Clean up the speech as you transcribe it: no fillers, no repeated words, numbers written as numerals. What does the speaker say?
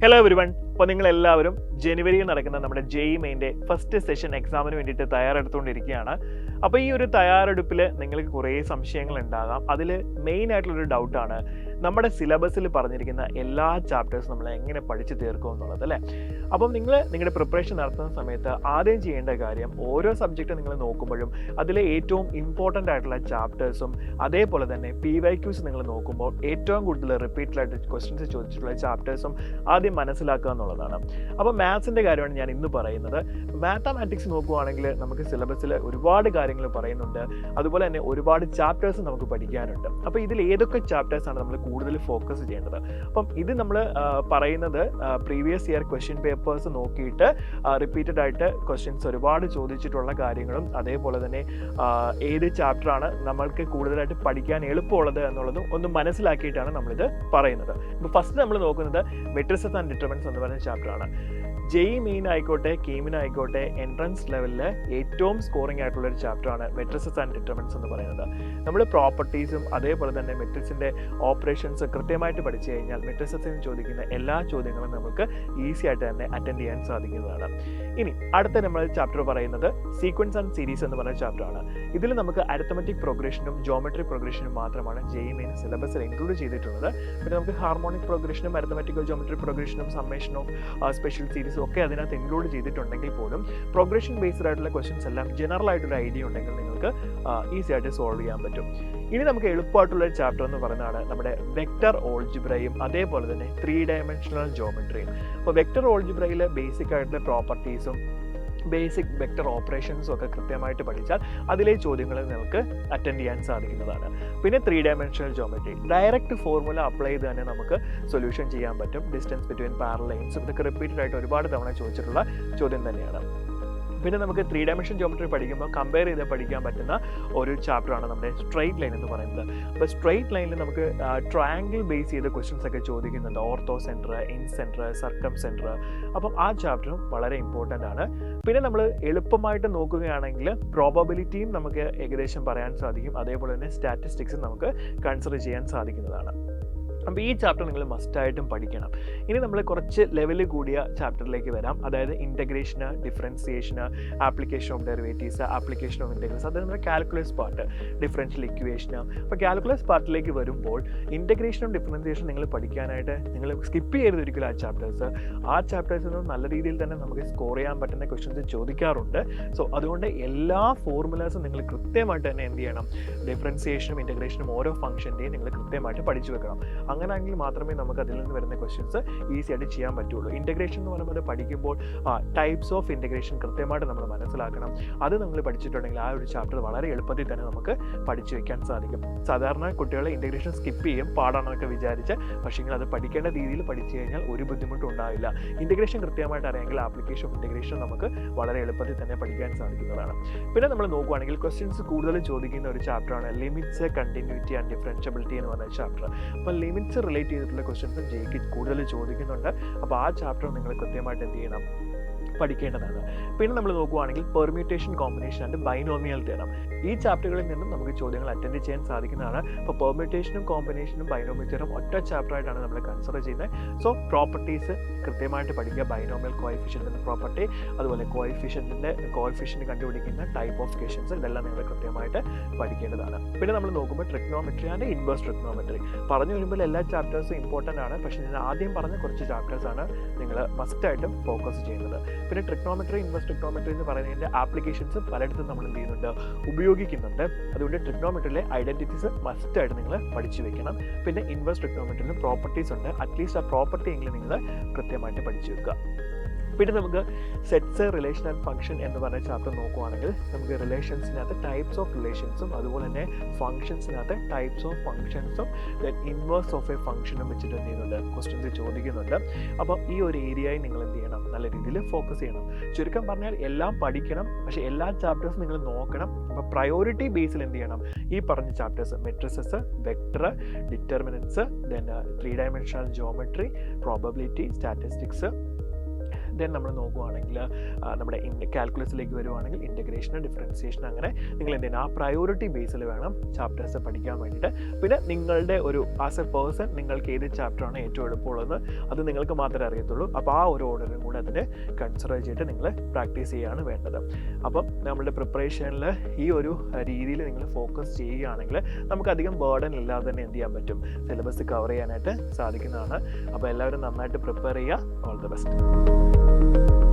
Hello everyone. അപ്പോൾ നിങ്ങളെല്ലാവരും ജനുവരിയിൽ നടക്കുന്ന നമ്മുടെ JEE മെയിൻ്റെ ഫസ്റ്റ് സെഷൻ എക്സാമിന് വേണ്ടിയിട്ട് തയ്യാറെടുത്തുകൊണ്ടിരിക്കുകയാണ്. അപ്പോൾ ഈ ഒരു തയ്യാറെടുപ്പിൽ നിങ്ങൾക്ക് കുറേ സംശയങ്ങൾ ഉണ്ടാകാം. അതിൽ മെയിൻ ആയിട്ടുള്ളൊരു ഡൗട്ടാണ് നമ്മുടെ സിലബസിൽ പറഞ്ഞിരിക്കുന്ന എല്ലാ ചാപ്റ്റേഴ്സും നമ്മൾ എങ്ങനെ പഠിച്ച് തീർക്കും എന്നുള്ളത്, അല്ലേ? അപ്പം നിങ്ങളുടെ പ്രിപ്പറേഷൻ നടത്തുന്ന സമയത്ത് ആദ്യം ചെയ്യേണ്ട കാര്യം, ഓരോ സബ്ജക്റ്റ് നിങ്ങൾ നോക്കുമ്പോഴും അതിലെ ഏറ്റവും ഇമ്പോർട്ടൻ്റ് ആയിട്ടുള്ള ചാപ്റ്റേഴ്സും അതേപോലെ തന്നെ PYQs നിങ്ങൾ നോക്കുമ്പോൾ ഏറ്റവും കൂടുതൽ റിപ്പീറ്റഡായിട്ട് ക്വസ്റ്റ്യൻസ് ചോദിച്ചിട്ടുള്ള ചാപ്റ്റേഴ്സും ആദ്യം മനസ്സിലാക്കുക എന്നുള്ളതാണ്. അപ്പോൾ മാത്സിൻ്റെ കാര്യമാണ് ഞാൻ ഇന്ന് പറയുന്നത്. മാത്തമാറ്റിക്സ് നോക്കുകയാണെങ്കിൽ നമുക്ക് സിലബസിൽ ഒരുപാട് കാര്യങ്ങൾ പറയുന്നുണ്ട്, അതുപോലെ തന്നെ ഒരുപാട് ചാപ്റ്റേഴ്സ് നമുക്ക് പഠിക്കാനുണ്ട്. അപ്പോൾ ഇതിൽ ഏതൊക്കെ ചാപ്റ്റേഴ്സാണ് നമ്മൾ കൂടുതൽ ഫോക്കസ് ചെയ്യേണ്ടത്? അപ്പം ഇത് നമ്മൾ പറയുന്നത് പ്രീവിയസ് ഇയർ ക്വസ്റ്റ്യൻ പേപ്പേഴ്സ് നോക്കിയിട്ട് റിപ്പീറ്റഡ് ആയിട്ട് ക്വസ്റ്റ്യൻസ് ഒരുപാട് ചോദിച്ചിട്ടുള്ള കാര്യങ്ങളും അതേപോലെ തന്നെ ഏത് ചാപ്റ്ററാണ് നമ്മൾക്ക് കൂടുതലായിട്ട് പഠിക്കാൻ എളുപ്പമുള്ളത് എന്നുള്ളതും ഒന്ന് മനസ്സിലാക്കിയിട്ടാണ് നമ്മളിത് പറയുന്നത്. ഇപ്പോൾ ഫസ്റ്റ് നമ്മൾ നോക്കുന്നത് മെട്രിസസ് ആൻഡ് ഡിറ്റർമിനൻസ് എന്ന് പറയുന്ന ചാപ്റ്ററാണ്. JEE മെയിൻ ആയിക്കോട്ടെ, കീമിൻ ആയിക്കോട്ടെ, എൻട്രൻസ് ലെവലിൽ ഏറ്റവും സ്കോറിംഗ് ആയിട്ടുള്ളൊരു ചാപ്റ്ററാണ് മെട്രിസസ് ആൻഡ് ഡിറ്റർമിനൻസ് എന്ന് പറയുന്നത്. നമ്മൾ പ്രോപ്പർട്ടീസും അതേപോലെ തന്നെ മെട്രിക്സിൻ്റെ ഓപ്പറേഷൻസ് കൃത്യമായിട്ട് പഠിച്ചു കഴിഞ്ഞാൽ മെട്രിസസിന് ചോദിക്കുന്ന എല്ലാ ചോദ്യങ്ങളും നമുക്ക് ഈസി ആയിട്ട് തന്നെ അറ്റൻഡ് ചെയ്യാൻ സാധിക്കുന്നതാണ്. ഇനി അടുത്ത നമ്മൾ ചാപ്റ്റർ പറയുന്നത് സീക്വൻസ് ആൻഡ് സീരീസ് എന്ന് പറയുന്ന ചാപ്റ്ററാണ്. ഇതിൽ നമുക്ക് അരിത്തമെറ്റിക് പ്രോഗ്രഷനും ജോമെട്രി പ്രോഗ്രഷനും മാത്രമാണ് JEE മെയിൻ സിലബസിൽ ഇൻക്ലൂഡ് ചെയ്തിട്ടുള്ളത്. പിന്നെ നമുക്ക് ഹാർമോണിക് പ്രോഗ്രഷനും അരിത്തമെറ്റിക്കൽ ജോമെട്രി പ്രോഗ്രഷനും സമ്മേഷൻ ഓഫ് സ്പെഷ്യൽ സീരീസും ഒക്കെ അതിനകത്ത് ഇൻക്ലൂഡ് ചെയ്തിട്ടുണ്ടെങ്കിൽ പോലും പ്രോഗ്രഷൻ ബേസ്ഡ് ആയിട്ടുള്ള ക്വസ്റ്റ്യൻസ് എല്ലാം ജനറൽ ആയിട്ടൊരു ഐഡിയ ഉണ്ടെങ്കിൽ നിങ്ങൾക്ക് ഈസി ആയിട്ട് സോൾവ് ചെയ്യാൻ പറ്റും. ഇനി നമുക്ക് എളുപ്പമായിട്ടുള്ള ചാപ്റ്റർ എന്ന് പറയുന്നതാണ് നമ്മുടെ വെക്റ്റർ ഓൾജിബ്രയും അതേപോലെ തന്നെ 3 ഡയമെൻഷണൽ ജോമെട്രിയും. അപ്പോൾ വെക്റ്റർ ഓൾജിബ്രയിൽ ബേസിക് ആയിട്ടുള്ള പ്രോപ്പർട്ടീസും ബേസിക് വെക്റ്റർ ഓപ്പറേഷൻസും ഒക്കെ കൃത്യമായിട്ട് പഠിച്ചാൽ അതിലെ ചോദ്യങ്ങൾ നിങ്ങൾക്ക് അറ്റൻഡ് ചെയ്യാൻ സാധിക്കുന്നതാണ്. പിന്നെ 3 dimensional geometry direct formula apply ചെയ്ത് തന്നെ നമുക്ക് സൊല്യൂഷൻ ചെയ്യാൻ പറ്റും. ഡിസ്റ്റൻസ് ബിറ്റ്വീൻ പാരലൽ ലൈൻസ് ഇതൊക്കെ റിപ്പീറ്റഡ് ആയിട്ട് ഒരുപാട് തവണ ചോദിച്ചിട്ടുള്ള ചോദ്യം തന്നെയാണ്. പിന്നെ നമുക്ക് 3 ഡയമെൻഷൻ ജോമെട്രി പഠിക്കുമ്പോൾ കമ്പയർ ചെയ്ത് പഠിക്കാൻ പറ്റുന്ന ഒരു ചാപ്റ്ററാണ് നമ്മുടെ സ്ട്രെയിറ്റ് ലൈൻ എന്ന് പറയുന്നത്. അപ്പോൾ സ്ട്രെയിറ്റ് ലൈനിൽ നമുക്ക് ട്രയാങ്കിൾ ബേസ് ചെയ്ത ക്വസ്റ്റ്യൻസ് ഒക്കെ ചോദിക്കുന്നുണ്ട്. Orthocentre, incentre, circumcentre. അപ്പം ആ ചാപ്റ്ററും വളരെ ഇമ്പോർട്ടൻ്റ് ആണ്. പിന്നെ നമ്മൾ എളുപ്പമായിട്ട് നോക്കുകയാണെങ്കിൽ പ്രോബബിലിറ്റിയും നമുക്ക് ഏകദേശം പറയാൻ സാധിക്കും. അതേപോലെ തന്നെ സ്റ്റാറ്റിസ്റ്റിക്സും നമുക്ക് കൺസിഡർ ചെയ്യാൻ സാധിക്കുന്നതാണ്. അപ്പോൾ ഈ ചാപ്റ്റർ നിങ്ങൾ മസ്റ്റായിട്ടും പഠിക്കണം. ഇനി നമ്മൾ കുറച്ച് ലെവൽ കൂടിയ ചാപ്റ്ററിലേക്ക് വരാം. അതായത് ഇൻ്റഗ്രേഷന്, ഡിഫറൻസിയേഷന്, application of derivatives, application of integrals, അത് നമ്മുടെ കാൽക്കുലസ് പാർട്ട്, ഡിഫറൻഷ്യൽ ഇക്വേഷന്. അപ്പോൾ കാൽക്കുലസ് പാർട്ടിലേക്ക് വരുമ്പോൾ ഇൻ്റഗ്രേഷനും ഡിഫറൻസിയേഷനും നിങ്ങൾ പഠിക്കാനായിട്ട് നിങ്ങൾ സ്കിപ്പ് ചെയ്യരുത് ഒരിക്കലും ആ ചാപ്റ്റേഴ്സിൽ നിന്ന് നല്ല രീതിയിൽ തന്നെ നമുക്ക് സ്കോർ ചെയ്യാൻ പറ്റുന്ന ക്വസ്റ്റ്യൻസ് ചോദിക്കാറുണ്ട്. സോ അതുകൊണ്ട് എല്ലാ ഫോർമുലാസും നിങ്ങൾ കൃത്യമായിട്ട് തന്നെ എന്ത് ചെയ്യണം, ഡിഫറൻസിയേഷനും ഇൻ്റഗ്രേഷനും ഓരോ ഫംഗ്ഷൻ്റെയും നിങ്ങൾ കൃത്യമായിട്ട് പഠിച്ചു വെക്കണം. അങ്ങനെയാണെങ്കിൽ മാത്രമേ നമുക്ക് അതിൽ നിന്ന് വരുന്ന ക്വസ്റ്റ്യൻസ് ഈസി ആയിട്ട് ചെയ്യാൻ പറ്റുള്ളൂ. ഇൻ്റഗ്രേഷൻ എന്ന് പറയുമ്പോൾ പഠിക്കുമ്പോൾ ടൈപ്സ് ഓഫ് ഇൻ്റഗ്രേഷൻ കൃത്യമായിട്ട് നമ്മൾ മനസ്സിലാക്കണം. അത് നമ്മൾ പഠിച്ചിട്ടുണ്ടെങ്കിൽ ആ ഒരു ചാപ്റ്റർ വളരെ എളുപ്പത്തിൽ തന്നെ നമുക്ക് പഠിച്ചു വയ്ക്കാൻ സാധിക്കും. സാധാരണ കുട്ടികൾ ഇൻ്റഗ്രേഷൻ സ്കിപ്പ് ചെയ്യും പാടാണെന്നൊക്കെ വിചാരിച്ച്, പക്ഷേ അത് പഠിക്കേണ്ട രീതിയിൽ പഠിച്ചു കഴിഞ്ഞാൽ ഒരു ബുദ്ധിമുട്ടും ഉണ്ടാവില്ല. ഇൻ്റഗ്രേഷൻ കൃത്യമായിട്ട് അറിയാമെങ്കിൽ ആപ്ലിക്കേഷൻ ഓഫ് ഇൻ്റഗ്രേഷൻ നമുക്ക് വളരെ എളുപ്പത്തിൽ തന്നെ പഠിക്കാൻ സാധിക്കുന്നതാണ്. പിന്നെ നമ്മൾ നോക്കുകയാണെങ്കിൽ ക്വസ്റ്റ്യൻസ് കൂടുതൽ ചോദിക്കുന്ന ഒരു ചാപ്റ്ററാണ് ലിമിറ്റ്സ്, കണ്ടിന്യൂറ്റി ആൻഡ് ഡിഫറൻഷ്യബിലിറ്റി എന്ന് പറയുന്ന ചാപ്റ്റർ. അപ്പോൾ ലിമിറ്റ്സ് റിലേറ്റ് ചെയ്തിട്ടുള്ള ക്വസ്റ്റ്യൻസും JEE കൂടുതൽ ചോദിക്കുന്നുണ്ട്. അപ്പോൾ ആ ചാപ്റ്റർ നിങ്ങൾ കൃത്യമായിട്ട് എന്ത് ചെയ്യണം, പഠിക്കേണ്ടതാണ്. പിന്നെ നമ്മൾ നോക്കുകയാണെങ്കിൽ permutation, combination and binomial theorem. ഈ ചാപ്റ്ററുകളിൽ നിന്നും നമുക്ക് ചോദ്യങ്ങൾ അറ്റൻഡ് ചെയ്യാൻ സാധിക്കുന്നതാണ്. അപ്പോൾ പെർമ്യൂട്ടേഷനും കോമ്പിനേഷനും ബൈനോമിയൽ തിയറം ഒറ്റ ചാപ്റ്ററായിട്ടാണ് നമ്മൾ കൺസിഡർ ചെയ്യുന്നത്. സോ പ്രോപ്പർട്ടീസ് കൃത്യമായിട്ട് പഠിക്കുക. ബൈനോമിയൽ കോഎഫിഷ്യൻറ്റിൻ്റെ പ്രോപ്പർട്ടി, അതുപോലെ കോഎഫിഷ്യൻറ്റ് കണ്ടുപിടിക്കുന്ന ടൈപ്പ് ഓഫ് ക്വസ്റ്റ്യൻസ്, ഇതെല്ലാം നിങ്ങൾ കൃത്യമായിട്ട് പഠിക്കേണ്ടതാണ്. പിന്നെ നമ്മൾ നോക്കുമ്പോൾ ട്രിഗ്നോമെട്രി ആൻഡ് ഇൻവേഴ്സ് ട്രിഗ്നോമെട്രി പറഞ്ഞു വരുമ്പോൾ എല്ലാ ചാപ്റ്റേഴ്സും ഇമ്പോർട്ടൻ്റ് ആണ്. പക്ഷേ ഞാൻ ആദ്യം പറഞ്ഞ കുറച്ച് ചാപ്റ്റേഴ്സാണ് നിങ്ങൾ മസ്റ്റായിട്ടും ഫോക്കസ് ചെയ്യുന്നത്. പിന്നെ ട്രിഗ്നോമെട്രി, ഇൻവേഴ്സ് ട്രിഗ്നോമെട്രി എന്ന് പറയുന്നതിൻ്റെ ആപ്ലിക്കേഷൻസ് പലയിടത്തും നമ്മൾ എന്ത് ചെയ്യുന്നുണ്ട്, ഉപയോഗിക്കുന്നുണ്ട്. അതുകൊണ്ട് ട്രിഗ്നോമെട്രിയിലെ ഐഡൻറ്റിറ്റീസ് മസ്റ്റായിട്ട് നിങ്ങൾ പഠിച്ചു വെക്കണം. പിന്നെ ഇൻവേഴ്സ് ട്രിഗ്നോമെട്രിയിലും പ്രോപ്പർട്ടീസ് ഉണ്ട്. അറ്റ്ലീസ്റ്റ് ആ പ്രോപ്പർട്ടി എങ്കിലും നിങ്ങൾ കൃത്യമായിട്ട് പഠിച്ചു വെക്കുക. പിന്നെ നമുക്ക് സെറ്റ്സ്, റിലേഷൻ ആൻഡ് ഫംഗ്ഷൻ എന്ന് പറഞ്ഞ ചാപ്റ്റർ നോക്കുകയാണെങ്കിൽ നമുക്ക് റിലേഷൻസിനകത്ത് ടൈപ്സ് ഓഫ് റിലേഷൻസും അതുപോലെ തന്നെ ഫംഗ്ഷൻസിനകത്ത് ടൈപ്സ് ഓഫ് ഫംഗ്ഷൻസും ഇൻവേഴ്സ് ഓഫ് എ ഫംഗ്ഷനും വെച്ചിട്ട് എന്ത് ചെയ്യുന്നുണ്ട്, ക്വസ്റ്റ്യൻസ് ചോദിക്കുന്നുണ്ട്. അപ്പോൾ ഈ ഒരു ഏരിയയിൽ നിങ്ങൾ എന്ത് ചെയ്യണം, നല്ല രീതിയിൽ ഫോക്കസ് ചെയ്യണം. ചുരുക്കം പറഞ്ഞാൽ എല്ലാം പഠിക്കണം, പക്ഷേ എല്ലാ ചാപ്റ്റേഴ്സും നിങ്ങൾ നോക്കണം. അപ്പോൾ പ്രയോറിറ്റി ബേസിൽ എന്ത് ചെയ്യണം, ഈ പറഞ്ഞ chapters matrices, vector, determinants, then 3 dimensional geometry, probability, statistics, then നമ്മൾ നോക്കുകയാണെങ്കിൽ നമ്മുടെ കാൽക്കുലസിലേക്ക് വരുവാണെങ്കിൽ ഇൻ്റഗ്രേഷൻ, ഡിഫറൻസിയേഷൻ, അങ്ങനെ നിങ്ങൾ എന്ത് ചെയ്യണം, ആ പ്രയോറിറ്റി ബേസിൽ വേണം ചാപ്റ്റേഴ്സ് പഠിക്കാൻ വേണ്ടിയിട്ട്. പിന്നെ നിങ്ങളുടെ ഒരു ആസ് എ പേഴ്സൺ നിങ്ങൾക്ക് ഏത് ചാപ്റ്ററാണ് ഏറ്റവും എളുപ്പമുള്ളത് അത് നിങ്ങൾക്ക് മാത്രമേ അറിയത്തുള്ളൂ. അപ്പോൾ ആ ഒരു ഓർഡറും കൂടെ അതിന് കൺസിഡർ ചെയ്തിട്ട് നിങ്ങൾ പ്രാക്ടീസ് ചെയ്യുകയാണ് വേണ്ടത്. അപ്പം നമ്മളുടെ പ്രിപ്പറേഷനിൽ ഈ ഒരു രീതിയിൽ നിങ്ങൾ ഫോക്കസ് ചെയ്യുകയാണെങ്കിൽ നമുക്കധികം ബേർഡൻ ഇല്ലാതെ തന്നെ എന്ത് ചെയ്യാൻ പറ്റും, സിലബസ് കവർ ചെയ്യാനായിട്ട് സാധിക്കുന്നതാണ്. അപ്പോൾ എല്ലാവരും നന്നായിട്ട് പ്രിപ്പയർ ചെയ്യുക. All the best.